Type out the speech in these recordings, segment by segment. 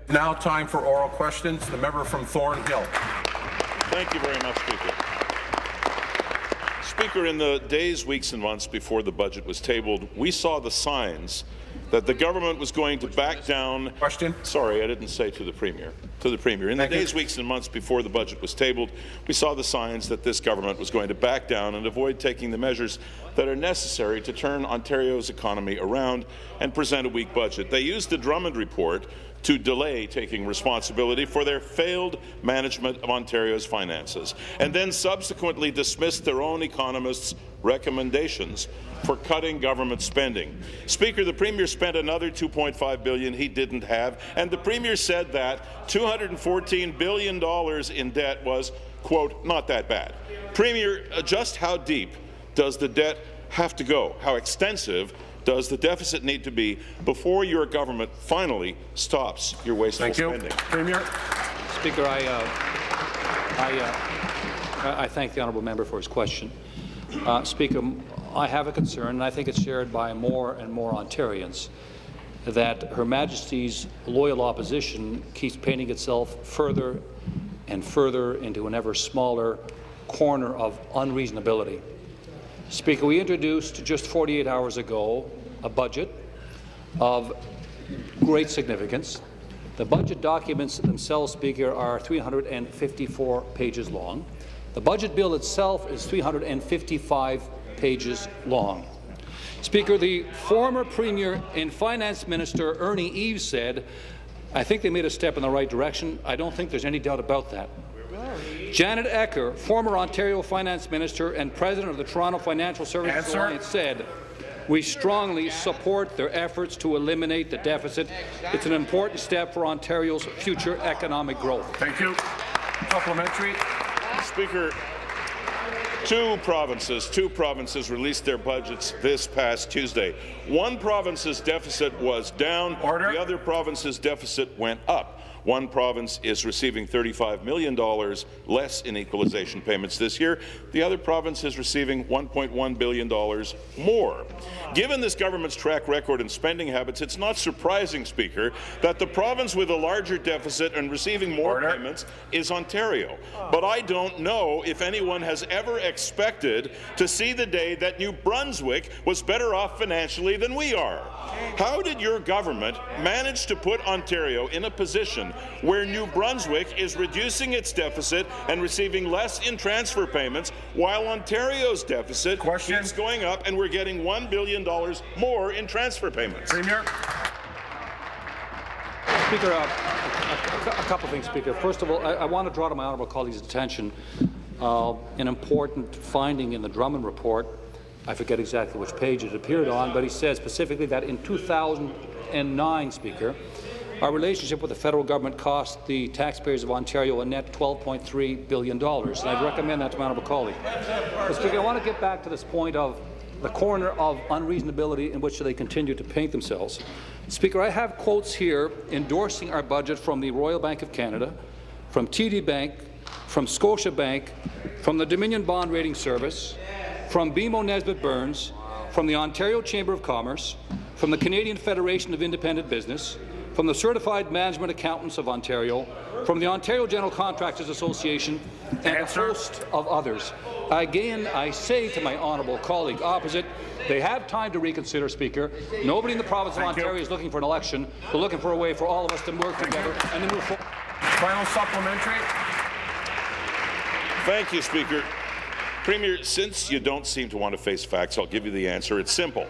Now time for oral questions. The member from Thornhill. Thank you very much, Speaker. Speaker, in the days, weeks and months before the budget was tabled, we saw the signs that the government was going to back down. Question? Sorry, I didn't say to the Premier. To the Premier. In the days, weeks and months before the budget was tabled, we saw the signs that this government was going to back down and avoid taking the measures that are necessary to turn Ontario's economy around and present a weak budget. They used the Drummond report to delay taking responsibility for their failed management of Ontario's finances, and then subsequently dismissed their own economists' recommendations for cutting government spending. Speaker, the Premier spent another $2.5 billion he didn't have, and the Premier said that $214 billion in debt was, quote, not that bad. Premier, just how deep does the debt have to go? How extensive does the deficit need to be before your government finally stops your wasteful spending? Premier. Speaker, I thank the honourable member for his question. Speaker, I have a concern, and I think it's shared by more and more Ontarians, that Her Majesty's loyal opposition keeps painting itself further and further into an ever smaller corner of unreasonability. Speaker, we introduced just 48 hours ago a budget of great significance. The budget documents themselves, Speaker, are 354 pages long. The budget bill itself is 355 pages long. Speaker, the former Premier and Finance Minister Ernie Eves said, I think they made a step in the right direction. I don't think there's any doubt about that. Janet Ecker, former Ontario Finance Minister and President of the Toronto Financial Services Alliance, said, we strongly support their efforts to eliminate the deficit. It's an important step for Ontario's future economic growth. Thank you. Supplementary. Speaker, two provinces released their budgets this past Tuesday. One province's deficit was down. Order. The other province's deficit went up. One province is receiving $35 million less in equalization payments this year. The other province is receiving $1.1 billion more. Given this government's track record and spending habits, it's not surprising, Speaker, that the province with a larger deficit and receiving more payments is Ontario. But I don't know if anyone has ever expected to see the day that New Brunswick was better off financially than we are. How did your government manage to put Ontario in a position where New Brunswick is reducing its deficit and receiving less in transfer payments, while Ontario's deficit keeps going up and we're getting $1 billion more in transfer payments? Premier. Speaker, a couple of things, Speaker. First of all, I want to draw to my honourable colleague's attention an important finding in the Drummond report. I forget exactly which page it appeared on, but he said specifically that in 2009, Speaker, our relationship with the federal government cost the taxpayers of Ontario a net $12.3 billion. And I recommend that to my honourable colleague. But, Speaker, I want to get back to this point of the corner of unreasonability in which they continue to paint themselves. Speaker, I have quotes here endorsing our budget from the Royal Bank of Canada, from TD Bank, from Scotiabank, from the Dominion Bond Rating Service, from BMO Nesbitt Burns, from the Ontario Chamber of Commerce, from the Canadian Federation of Independent Business, from the Certified Management Accountants of Ontario, from the Ontario General Contractors Association, and a host of others. Again, I say to my honourable colleague opposite, they have time to reconsider, Speaker. Nobody in the province of Ontario is looking for an election. They're looking for a way for all of us to work together and to move forward. Final supplementary. Thank you, Speaker. Premier, since you don't seem to want to face facts, I'll give you the answer. It's simple.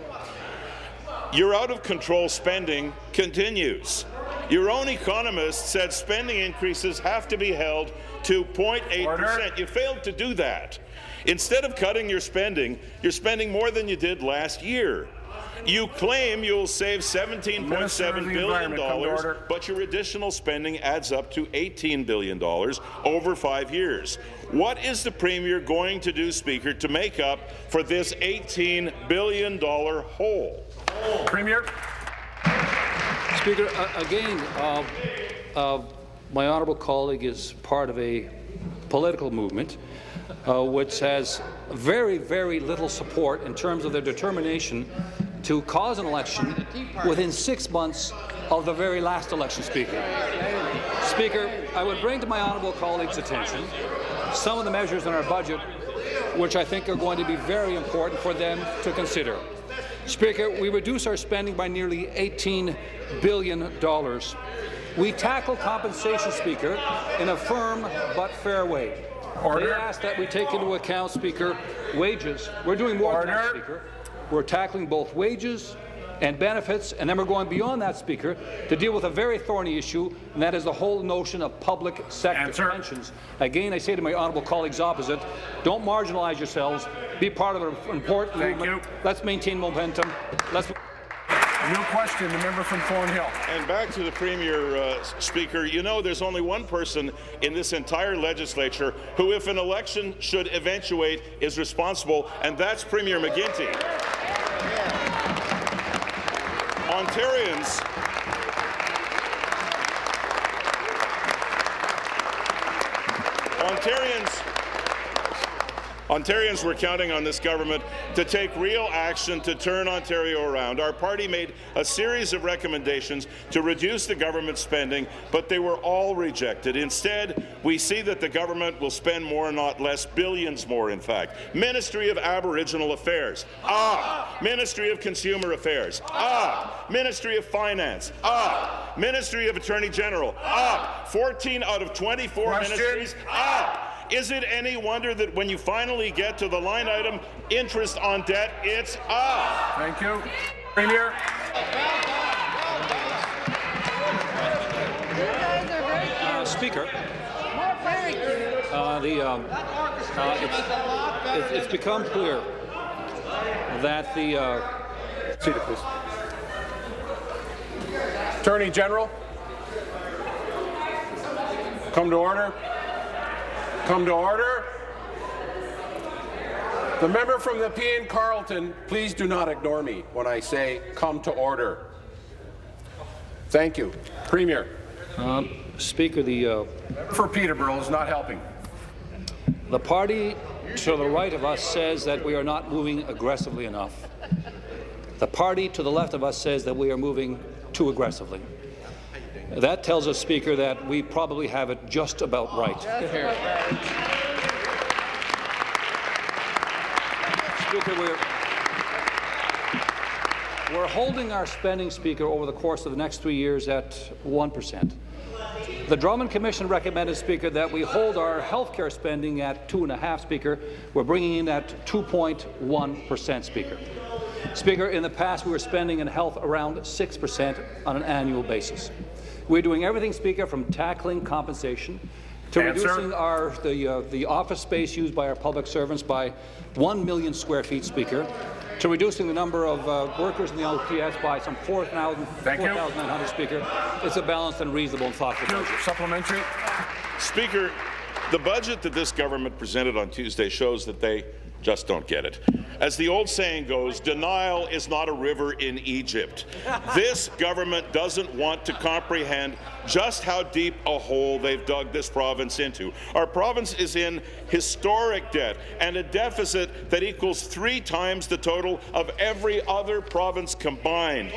Your out-of-control spending continues. Your own economist said spending increases have to be held to 0.8%. You failed to do that. Instead of cutting your spending, you're spending more than you did last year. You claim you'll save $17.7 billion, but your additional spending adds up to $18 billion over 5 years. What is the Premier going to do, Speaker, to make up for this $18 billion hole? Premier. Speaker, again, my honourable colleague is part of a political movement which has very, very little support in terms of their determination to cause an election within 6 months of the very last election, Speaker. Speaker, I would bring to my honourable colleagues' attention some of the measures in our budget which I think are going to be very important for them to consider. Speaker, we reduce our spending by nearly $18 billion. We tackle compensation, Speaker, in a firm but fair way. Order. They ask that we take into account, Speaker, wages. We're doing more than that, Speaker. We're tackling both wages and benefits, and then we're going beyond that, Speaker, to deal with a very thorny issue, and that is the whole notion of public sector pensions. Again, I say to my honourable colleagues opposite, don't marginalize yourselves. Be part of an important movement. Let's maintain momentum. Let's. New question, the member from Thornhill. And back to the Premier, Speaker. You know, there's only one person in this entire legislature who, if an election should eventuate, is responsible, and that's Premier McGuinty. Ontarians were counting on this government to take real action to turn Ontario around. Our party made a series of recommendations to reduce the government spending, but they were all rejected. Instead, we see that the government will spend more, not less, billions more, in fact. Ministry of Aboriginal Affairs. Ministry of Consumer Affairs. Ministry of Finance. Ministry of Attorney General. 14 out of 24 ministries. Is it any wonder that when you finally get to the line item, interest on debt, it's up? Thank you. Premier. Speaker, it's become clear that the Seated, please. Attorney General. Come to order. Come to order. The member from the P.N. Carleton, please do not ignore me when I say come to order. Thank you. Premier. Speaker, For Peterborough is not helping. the party to the right of us says that we are not moving aggressively enough. The party to the left of us says that we are moving too aggressively. That tells us, Speaker, that we probably have it just about right. Speaker, we're holding our spending, Speaker, over the course of the next 3 years at 1%. The Drummond Commission recommended, Speaker, that we hold our health care spending at 2.5%, Speaker. We're bringing in at 2.1%, Speaker. Speaker, in the past we were spending in health around 6% on an annual basis. We're doing everything, Speaker, from tackling compensation to reducing the office space used by our public servants by 1 million square feet, Speaker, to reducing the number of workers in the LPS by some 4,900, Speaker. It's a balanced and reasonable and thoughtful budget. Supplementary. Speaker, the budget that this government presented on Tuesday shows that they just don't get it. As the old saying goes, denial is not a river in Egypt. This government doesn't want to comprehend just how deep a hole they've dug this province into. Our province is in historic debt and a deficit that equals 3 times the total of every other province combined.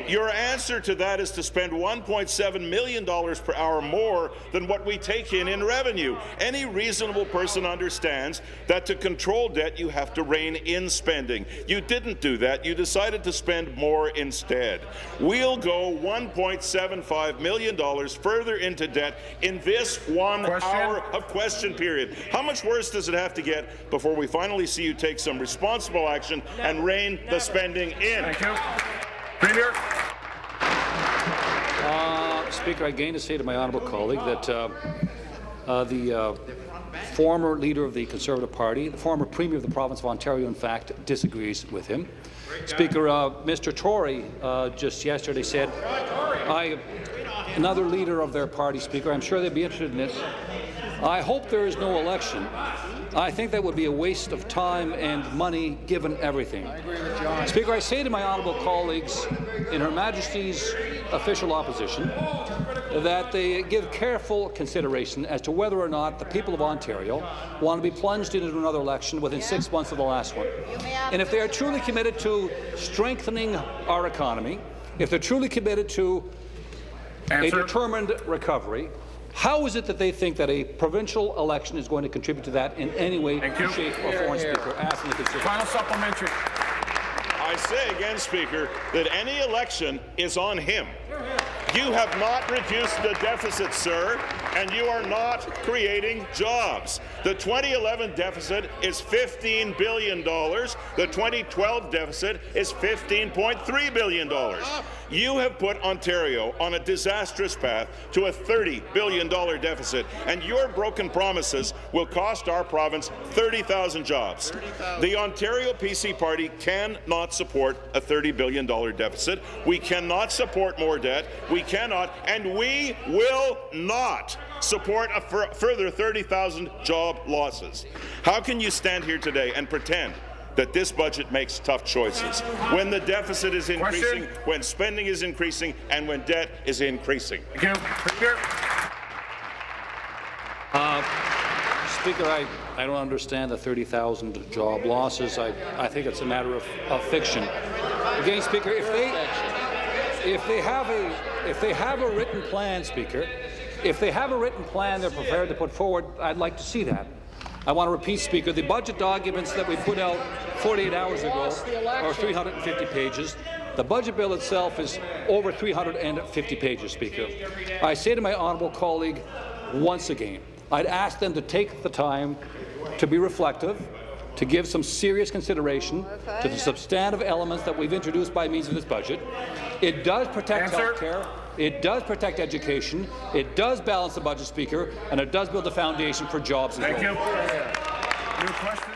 Your answer to that is to spend $1.7 million per hour more than what we take in revenue. Any reasonable person understands that to control debt, you have to rein in spending. You didn't do that. You decided to spend more instead. We'll go $1.75 million further into debt in this 1 hour of question period. How much worse does it have to get before we finally see you take some responsible action and rein the spending in? Thank you. Premier. Speaker, I again to say to my honourable colleague that the former leader of the Conservative Party, the former Premier of the province of Ontario, in fact, disagrees with him. Speaker, Mr. Tory just yesterday said, another leader of their party, Speaker, I'm sure they'd be interested in this. I hope there is no election. I think that would be a waste of time and money given everything. I agree with John. Speaker, I say to my honourable colleagues in Her Majesty's official opposition that they give careful consideration as to whether or not the people of Ontario want to be plunged into another election within 6 months of the last one. And if they are truly committed to strengthening our economy, if they're truly committed to Answer. a determined recovery. How is it that they think that a provincial election is going to contribute to that in any way, shape, or form, Speaker? Ask them to consider. Final supplementary. I say again, Speaker, that any election is on him. You have not reduced the deficit, sir, and you are not creating jobs. The 2011 deficit is $15 billion. The 2012 deficit is $15.3 billion. You have put Ontario on a disastrous path to a $30 billion deficit, and your broken promises will cost our province 30,000 jobs. The Ontario PC Party cannot support a $30 billion deficit. We cannot support more debt. We cannot, and we will not support a further 30,000 job losses. How can you stand here today and pretend that this budget makes tough choices when the deficit is increasing, when spending is increasing, and when debt is increasing? Thank you. Premier. Speaker, I don't understand the 30,000 job losses. I think it's a matter of fiction. Again, Speaker, if they have a written plan, Speaker, if they have a written plan they're prepared to put forward, I'd like to see that. I want to repeat, Speaker, the budget documents that we put out 48 hours ago are 350 pages. The budget bill itself is over 350 pages, Speaker. I say to my honourable colleague once again, I'd ask them to take the time to be reflective, to give some serious consideration to the substantive elements that we've introduced by means of this budget. It does protect health care, it does protect education, it does balance the budget, Speaker, and it does build the foundation for jobs and growth. Thank you. New question.